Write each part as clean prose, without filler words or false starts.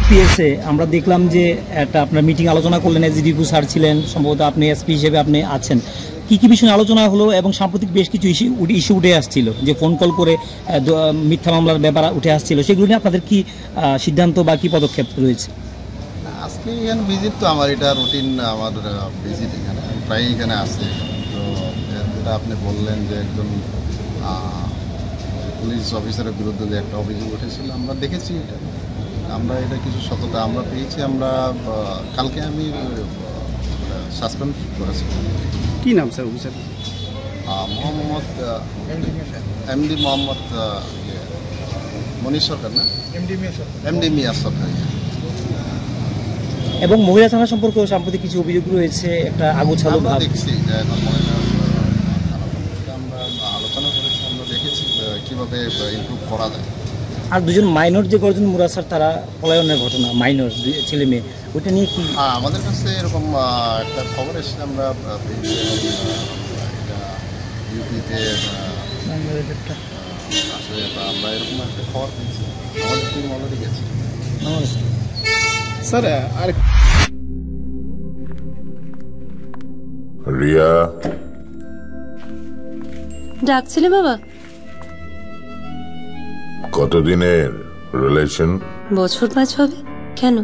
পিএসএ আমরা দেখলাম যে একটা আপনার মিটিং আলোচনা করলেন, এসডিপি স্যার ছিলেন, সম্ভবত আপনি এসপি হিসেবে আপনি আছেন। কি বিষয়ে আলোচনা হলো এবং সাম্প্রতিক বেশ কিছু ইস্যু উঠে আসছিল, যে ফোন কল করে মিথ্যা মামলার ব্যাপার উঠে আসছিল, সেগুলো নিয়ে আপনাদের কি সিদ্ধান্ত বা কি পদক্ষেপ রয়েছে? আজকে এখানে ভিজিট তো আমার এটা রুটিন, আমার ভিজিট এখানে প্রায় এখানে আসে। তো যেটা আপনি বললেন যে একজন পুলিশ অফিসারের বিরুদ্ধে যে একটা অভিযোগ উঠেছিল, আমরা দেখেছি এটা, আমরা এটা কিছু সততা আমরা পেয়েছি। আমরা কালকে আমি সাসপেন্ড করেছি। কি নাম sir officer? Mohammad MD Mohammad Monir Sarkar, না এমডি মিয়া সরকার। এবং মহিলা থানা সম্পর্কে সাম্প্রতিক কিছু অভিযোগ রয়েছে, একটা আগোছালো ভাব দেখছি যে আমরা আলোচনা করেছি, আমরা দেখেছি কীভাবে ইমপ্রুভ করা যায়। আর দুজন মাইনর যে গর্জন মুরাদ স্যার, তারা পলায়নের ঘটনা, মাইনর ছেলে মেয়ে, ওইটা নিয়ে কি? আমাদের কাছে এরকম একটা খবর এসেছে, আমরা এটা ইউপিতে আসলে আমরা এরকম একটা খবর পেয়েছি, আমাদের টিম অলরেডি গেছে। স্যার আর রিয়া ডাকছিলে বাবা? কতদিনের রিলেশন? বছর 5 হবে। কেন?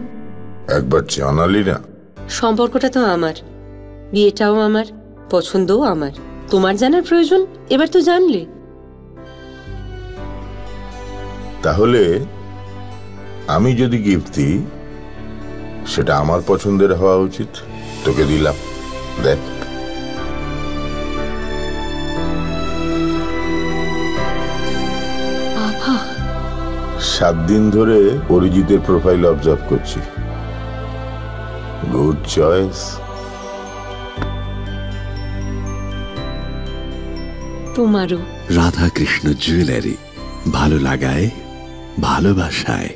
একবার জানালি না? সম্পর্কটা তো আমার, বিয়েটাও আমার, পছন্দও আমার। তোমার জানার প্রয়োজন এবার তো জানলে। তাহলে আমি যদি গিফট দিই, সেটা আমার পছন্দের হওয়া উচিত। তোকে দিলাম, দেখ। বাবা, 7 দিন ধরে অরিজিতের প্রোফাইল অবজার্ভ করছি। Good choice. তোমারও। রাধাকৃষ্ণ জুয়েলারি, ভালো লাগায় ভালোবাসায়।